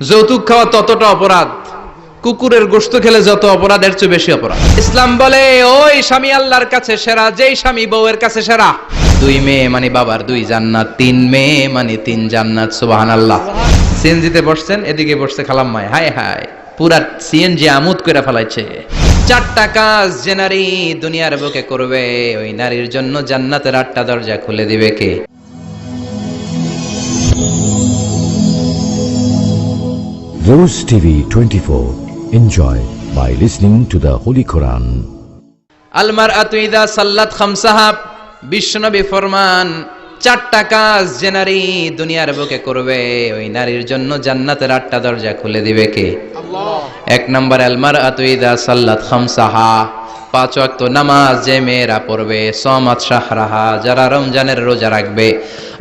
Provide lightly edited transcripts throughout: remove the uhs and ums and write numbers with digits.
যৌতুক খাওয়া ততটা অপরাধ, কুকুরের গোশত খেলে যত অপরাধ এর চেয়ে বেশি অপরাধ। ইসলাম বলে ওই স্বামী আল্লাহর কাছে সেরা যেই স্বামী বউয়ের কাছে সেরা। 2 মেয়ে মানে বাবার 2 জান্নাত, 3 মেয়ে মানে 3 জান্নাত। সুবহানাল্লাহ। সিএনজিতে বসছেন, এদিকে বসছে খালাম্মায়, হায় হায় পুরা সিএনজি আমোদ করে ফেলাইছে। 4টা কাজ যে নারী দুনিয়ার বুকে করবে, ওই নারীর জন্য জান্নাতের 8টা দরজা খুলে দিবে কে? Rose TV 24. Enjoy by listening to the Holy Quran. আল মারআতু ইযা সাল্লাত খামসাহা, বিশ্বনবী ফরমান 4টা কাজ যে নারী দুনিয়ার বুকে করবে, ওই নারীর জন্য জান্নাতের 8টা দরজা খুলে দিবে কে? আল্লাহ। 1 নম্বর আল মারআতু ইযা সাল্লাত খামসাহা, 5 ওয়াক্ত নামাজ যে মেয়েরা পড়বে, সামাত শাহরাহা যারা রমজানের রোজা রাখবে,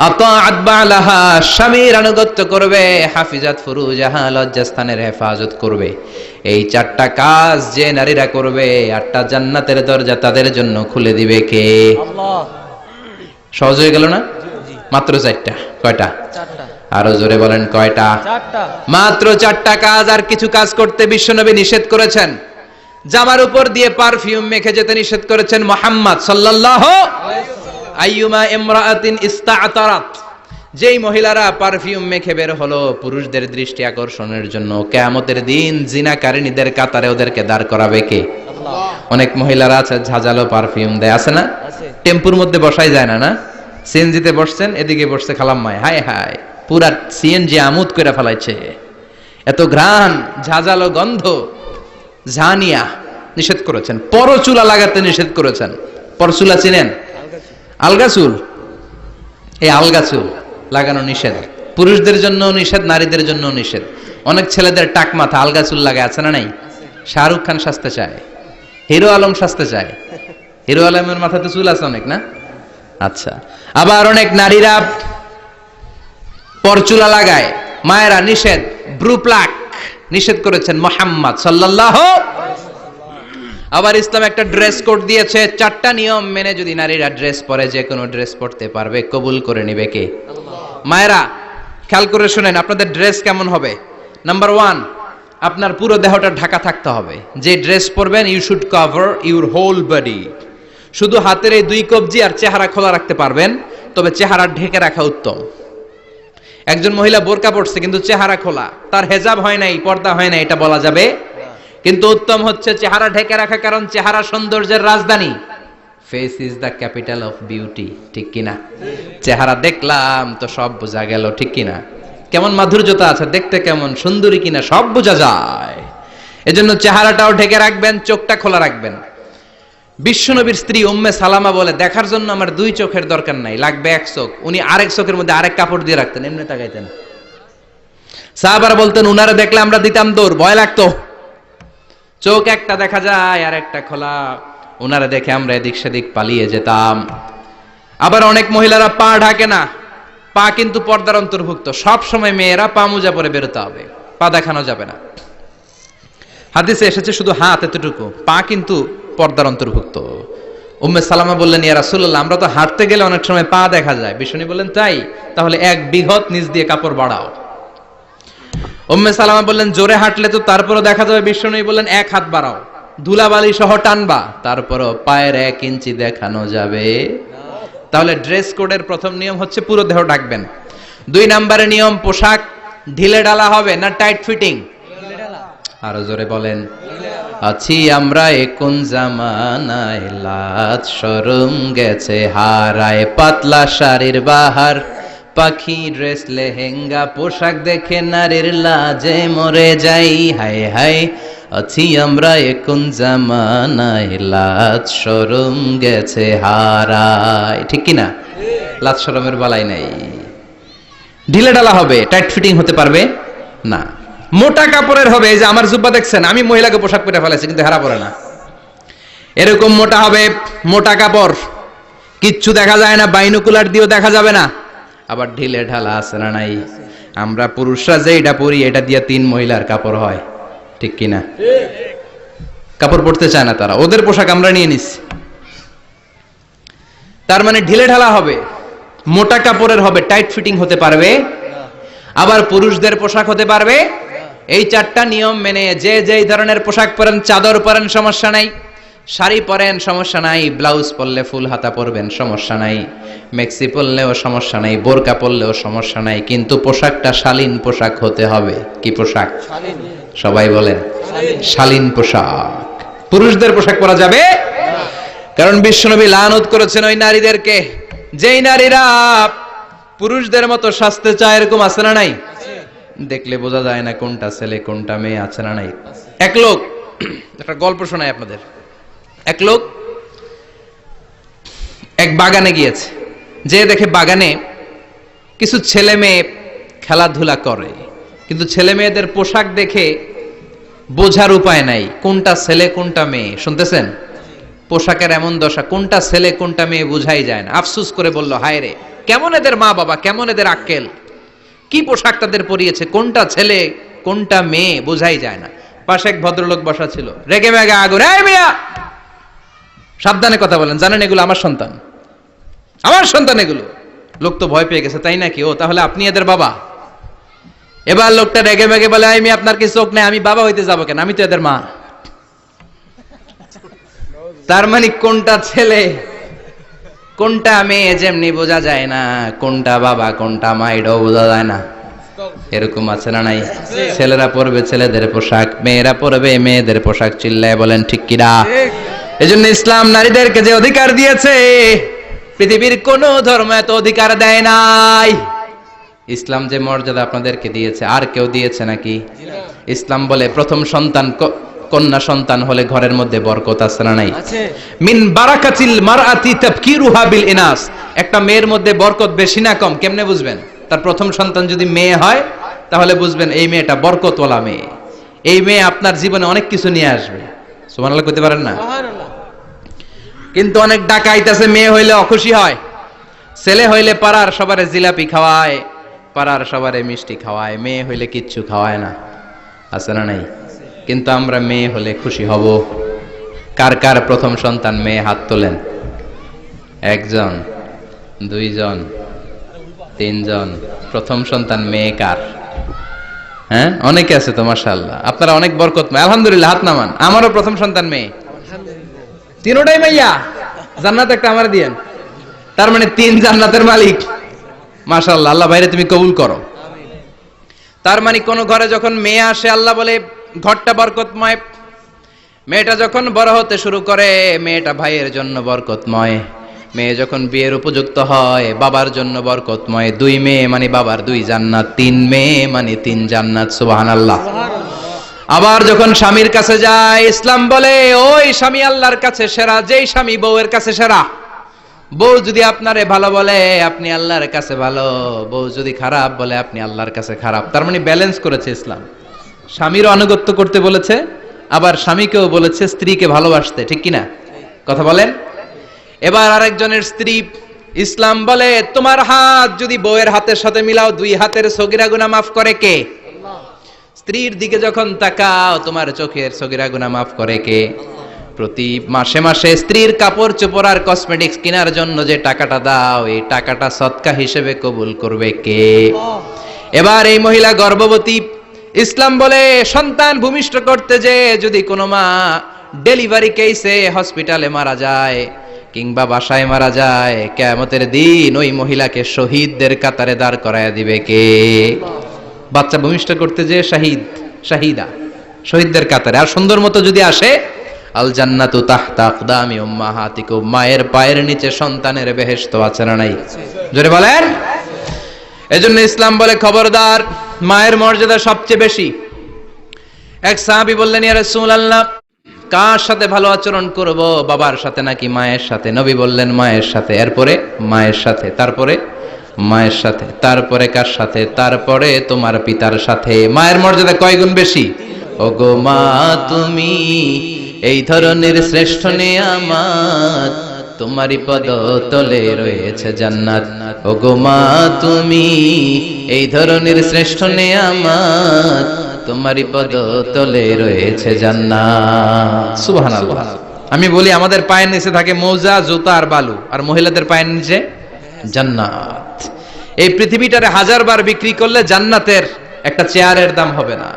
আতাআত বালাহা স্বামীর আনুগত্য করবে, হাফিজাত ফুরুজাহা লজ্জাস্থানের হেফাজত করবে। এই 4টা কাজ যে নারীরা করবে, 8টা জান্নাতের দরজা তাদের জন্য খুলে দিবে কে? আল্লাহ। সহজ হয়ে গেল না? মাত্র 4টা। কয়টা? 4টা। আরো জোরে বলেন কয়টা? 4টা। মাত্র 4টা কাজ। আর কিছু কাজ করতে বিশ্বনবী নিষেধ করেছেন। জামার উপর দিয়ে পারফিউম মেখে যেতে নিষেধ করেছেন মুহাম্মদ সাল্লাল্লাহু আলাইহি ওয়াসাল্লাম। আইয়ুমা ইমরাআতিন ইস্তা'তারাত, যেই মহিলারা পারফিউম মেখে বের হলো পুরুষদের দৃষ্টি আকর্ষণের জন্য, কিয়ামতের দিন জিনাকারিনীদের কাতারে ওদেরকে দাঁড় করাবে কে? আল্লাহ। অনেক মহিলারা আছে ঝাঁঝালো পারফিউম দেয়, আছে না? আছে। টেম্পুর মধ্যে বসাই যায় না, না? সিএনজিতে বসছেন, এদিকে বসছে খালাম্মায়, হায় হায় পুরা সিএনজি আমোদ করে ফেলাইছে। এত ঘ্রাণ, ঝাঁঝালো গন্ধ, ঝানিয়া নিষেধ করেছেন। পরচুলা লাগাতে নিষেধ করেছেন। পরচুলা চিনেন? আলগা চুল, এই আলগা চুল লাগানো নিষেধ। পুরুষদের জন্য নিষেধ, নারীদের জন্য নিষেধ। অনেক ছেলেদের টাক মাথা আলগা চুল লাগায়, আছে না নাই? শাহরুখ খান সাজতে চায়, হিরো আলম সাজতে চায়। হিরো আলমের মাথাতে চুল আছে অনেক, না? আচ্ছা। আবার অনেক নারীরা পরচুলা লাগায়। মায়েরা নিষেধ। ব্রু প্লাক নিষেধ করেছেন মুহাম্মদ সাল্লাল্লাহু। আবার ইসলাম একটা ড্রেস কোড দিয়েছে। 4টা নিয়ম মেনে যদি নারীরা ড্রেস পরে, যে কোনো ড্রেস পরতে পারবে, কবুল করে নিবে কে? মায়েরা খেয়াল করে শুনেন, আপনাদের ড্রেস কেমন হবে? নাম্বার 1, আপনার পুরো দেহটা ঢাকা থাকতে হবে। যে ড্রেস পরবেন, you should cover your whole body. শুধু হাতের এই 2 কবজি আর চেহারা খোলা রাখতে পারবেন, তবে চেহারা ঢেকে রাখা উত্তম। একজন মহিলা বোরকা পরছে কিন্তু চেহারা খোলা, তার হেজাব হয় নাই, পর্দা হয় নাই, এটা বলা যাবে? কিন্তু উত্তম হচ্ছে চেহারা ঢেকে রাখা, কারণ চেহারা সৌন্দর্যের রাজধানী। Face is the capital of beauty, ঠিক কিনা? চেহারা দেখলাম তো সব বোঝা গেল, ঠিক কিনা? কেমন মাধুর্যতা আছে, দেখতে কেমন সুন্দরী কিনা সব বোঝা যায়। এজন্য চেহারাটাও ঢেকে রাখবেন, চোখটা খোলা রাখবেন। বিশ্বনবীর স্ত্রী উম্মে সালামা বলে, দেখার জন্য আমার 2 চোখের দরকার নাই, লাগবে 1 চোখ। উনি আরেক চোখের মধ্যে আরেক কাপড় দিয়ে রাখতেন, এমনি তাকাইতেন। সাহাবারা বলতেন, উনারে দেখলে আমরা দিতাম দৌড়, ভয় লাগতো। চোখ একটা দেখা যায় আর একটা খোলা, উনারে দেখে আমরা এদিক সেদিক পালিয়ে যেতাম। আবার অনেক মহিলারা পা ঢাকে না, পা কিন্তু পর্দার অন্তর্ভুক্ত। সব সময় মেয়েরা পা মোজা পরে বেরোতে হবে, পা দেখানো যাবে না। হাদিসে এসেছে শুধু হাত এতটুকু, পা কিন্তু পর্দার অন্তর্ভুক্ত। উম্মে সালামা বললেন, ইয়া রাসূলুল্লাহ, আমরা তো হাঁটতে গেলে অনেক সময় পা দেখা যায়। বিষ্ণু বললেন, তাই? তাহলে 1 বিঘত নিচ দিয়ে কাপড় বাড়াও। উম্মে সালামা বললেন, জোরে হাঁটলে তো তারপরও দেখা যাবে। বিষ্ণু বললেন, 1 হাত বাড়াও, ধুলাবালি সহ টানবা, তারপরও পায়ের 1 ইঞ্চি দেখানো যাবে। তাহলে ড্রেস কোডের প্রথম নিয়ম হচ্ছে পুরো দেহ ঢাকবেন। 2 নম্বরের নিয়ম, পোশাক ঢিলে ঢালা হবে না টাইট ফিটিং। আরো জোরে বলেন। আছি আমরা কোন জামানায়, লাজ শরম গেছে হারায়, পাতলা শাড়ির বাহার, পাখি ড্রেস লেহেঙ্গা, পোশাক দেখে নারীর লাজে মরে যাই, হায় হায়। আছি আমরা কোন জামানায়, লাজ শরম গেছে হারায়, ঠিক কিনা? লাজ শরমের বালাই নাই। ঢিলে ঢালা হবে, টাইট ফিটিং হতে পারবে না। মোটা কাপড়ের হবে। এই যে আমার জুব্বা দেখছেন, আমি মহিলাকে পোশাক পরে ফেলেছি কিন্তু হেরা পরে না, এরকম মোটা হবে। মোটা কাপড়, কিচ্ছু দেখা যায় না, বাইনোকুলার দিয়েও দেখা যাবে না। আবার ঢিলে ঢালা আছে না নাই? আমরা পুরুষরা যে এটা পরি, এটা দিয়ে 3 মহিলার কাপড় হয়, ঠিক কিনা? কাপড় পরতে চায় না তারা, ওদের পোশাক আমরা নিয়ে নিচ্ছি। তার মানে ঢিলে ঢালা হবে, মোটা কাপড়ের হবে, টাইট ফিটিং হতে পারবে। আবার পুরুষদের পোশাক হতে পারবে এই 4টা নিয়ম মেনে যে যেই ধরনের পোশাক পরেন, চাদর পরেন সমস্যা নাই, শাড়ি পরেন সমস্যা নাই, ব্লাউজ পরলে ফুল হাতা পরবেন সমস্যা নাই, মেক্সি পরলেও সমস্যা নাই, বোরকা পরলেও সমস্যা নাই, কিন্তু পোশাকটা শালীন পোশাক হতে হবে। কি পোশাক? সবাই বলেন শালীন পোশাক। পুরুষদের পোশাক পরা যাবে, কারণ বিশ্বনবী লানত করেছেন ওই নারীদেরকে যেই নারীরা পুরুষদের মতো সাজতে চায়। এরকম আছে না নাই? দেখলে বোঝা যায় না কোনটা ছেলে কোনটা মেয়ে, আছে না নাই? এক লোক, একটা গল্প শোনাই আপনাদের। এক লোক এক বাগানে গিয়েছে, যে দেখে বাগানে কিছু ছেলে মেয়ে খেলাধুলা করে, কিন্তু ছেলে মেয়েদের পোশাক দেখে বোঝার উপায় নাই কোনটা ছেলে কোনটা মেয়ে। শুনতেছেন? পোশাকের এমন দশা, কোনটা ছেলে কোনটা মেয়ে বুঝাই যায় না। আফসোস করে বলল, হায় রে, কেমন এদের মা বাবা, কেমন এদের আক্কেল, কি পোশাক তাদের পরিয়েছে, কোনটা ছেলে কোনটা মেয়ে বোঝাই যায় না। পাশে এক ভদ্রলোক বসা ছিল, রেগে মেগে আগুন, এই মিয়া সাবধানে কথা বলেন, জানেন এগুলো আমার সন্তান, আমার সন্তান এগুলো। লোক তো ভয় পেয়ে গেছে, তাই নাকি? ও তাহলে আপনি এদের বাবা? এবার লোকটা রেগে মেগে বলে, আমি আপনার কি চোখ নেই, আমি বাবা হইতে যাবো কেন, আমি তো এদের মা। তার মানে কোনটা ছেলে কোনটা মেয়ে যেমনি বোঝা যায় না, কোনটা বাবা কোনটা মা এটাও বোঝা যায় না। এরকম আছে না নাই? ছেলেরা পরবে ছেলেদের পোশাক, মেয়েরা পরবে মেয়েদের পোশাক। চিল্লায় বলেন ঠিক কিনা? এজন্য ইসলাম নারীদেরকে যে অধিকার দিয়েছে, পৃথিবীর কোন ধর্ম এত অধিকার দেয় নাই। ইসলাম যে মর্যাদা আপনাদেরকে দিয়েছে, আর কেউ দিয়েছে নাকি? ইসলাম বলে প্রথম সন্তান কন্যা সন্তান হলে ঘরের মধ্যে বরকত আছে না নাই? মিন বারাকাতিল মারআতি তাবকিরুহা বিল ইনাস। একটা মেয়ের মধ্যে বরকত বেশি না কম কেমনে বুঝবেন? তার প্রথম সন্তান যদি মেয়ে হয়, তাহলে বুঝবেন এই মেয়েটা বরকতওয়ালা মেয়ে, এই মেয়ে আপনার জীবনে অনেক কিছু নিয়ে আসবে। সুবহানাল্লাহ কইতে পারেন না? কিন্তু অনেক ডাকাইত আছে, মেয়ে হইলে অখুশি হয়, ছেলে হইলে পাড়ার সবারে জিলাপি খাওয়ায়, পাড়ার সবারে মিষ্টি খাওয়ায়, মেয়ে হইলে কিচ্ছু খাওয়ায় না। আছে না নাই? কিন্তু আমরা মেয়ে হলে খুশি হব। কার কার প্রথম সন্তান মেয়ে? হাত তোলেন। একজন, দুইজন, তিনজন। প্রথম সন্তান মেয়ে কার? হ্যাঁ, অনেকে আছে তো মাশাআল্লাহ, আপনারা অনেক বরকতময়। আলহামদুলিল্লাহ, হাত নামান। আমারও প্রথম সন্তান মেয়ে, তিনটাই মাইয়া। জান্নাত একটা আমার দিয়েন। তার মানে 3 জান্নাতের মালিক। মাশাআল্লাহ, আল্লাহ ভাইরে তুমি কবুল করো। তার মানে কোন ঘরে যখন মেয়ে আসে, আল্লাহ বলে ঘরটা বরকতময়। মেয়েটা যখন বড় হতে শুরু করে, মেয়েটা ভাইয়ের জন্য বরকতময়। মেয়ে যখন বিয়ের উপযুক্ত হয়, বাবার জন্য বরকতময়। 2 মেয়ে মানে বাবার 2 জান্নাত, 3 মেয়ে মানে 3 জান্নাত। সুবহানাল্লাহ। আবার যখন স্বামীর কাছে যায়, ইসলাম বলে ওই স্বামী আল্লাহর কাছে সেরা, যেই স্বামী বউয়ের কাছে সেরা। বউ যদি আপনারে ভালো বলে, আপনি আল্লাহর কাছে ভালো। বউ যদি খারাপ বলে, আপনি আল্লাহর কাছে খারাপ। তার মানে ব্যালেন্স করেছে ইসলাম। স্বামীরও আনুগত্য করতে বলেছে, আবার স্বামীকেও বলেছে স্ত্রীকে ভালোবাসতে। ঠিক কিনা? কথা বলেন। এবার আরেকজনের স্ত্রী, ইসলাম বলে তোমার হাত যদি বউয়ের হাতের সাথে মিলাও, 2 হাতের সগীরা গুনাহ মাফ করে কে? স্ত্রীর দিকে যখন তাকাও, তোমার চোখের সগীরা গুনাহ মাফ করে কে? প্রতি মাসে মাসে স্ত্রীর কাপড় চোপড় আর কসমেটিক্স কেনার জন্য যে টাকাটা দাও, এই টাকাটা সদকা হিসেবে কবুল করবে কে? এবার এই মহিলা গর্ভবতী, ইসলাম বলে সন্তান ভূমিষ্ঠ করতে যে যদি কোনো মা ডেলিভারি কেসে হসপিটালে মারা যায় কিংবা বাসায় মারা যায়, কিয়ামতের দিন ওই মহিলাকে শহীদদের কাতারে দাঁড় করায় দিবে কে? বাচ্চা ভূমিষ্ঠ করতে যে শাহিদা, শহীদদের কাতারে। আর সুন্দর মতো যদি আসে, আল জান্নাতু তাহতা আকদামি উম্মাহাতিকুম, মায়ের পায়ের নিচে সন্তানের বেহেশত। আছে না নাই? জোরে বলেন। এজন্য ইসলাম বলে খবরদার, মায়ের মর্যাদা সবচেয়ে বেশি। এক সাহাবী বললেন, ইয়া রাসূলুল্লাহ, কার সাথে ভালো আচরণ করব, বাবার সাথে নাকি মায়ের সাথে? নবী বললেন মায়ের সাথে। এরপরে মায়ের সাথে, তারপরে মায়ের সাথে, তারপরে কার সাথে? তারপরে তোমার পিতার সাথে। মায়ের মর্যাদা কয় গুণ বেশি? ওগো মা তুমি এই ধরনের শ্রেষ্ঠ নেয়ামত, তোমারই পদ তলে রয়েছে জান্নাত। ওগো মা তুমি এই ধরনের শ্রেষ্ঠ নেয়ামত, তোমারই পদ তলে রয়েছে জান্নাত। সুবহানাল্লাহ। আমি বলি আমাদের পায়ের নিচে থাকে মৌজা, জুতা আর বালু, আর মহিলাদের পায়ের নিচে জান্নাত। এই পৃথিবীটারে 1000 বার বিক্রি করলে জান্নাতের একটা চেয়ারের দাম হবে না।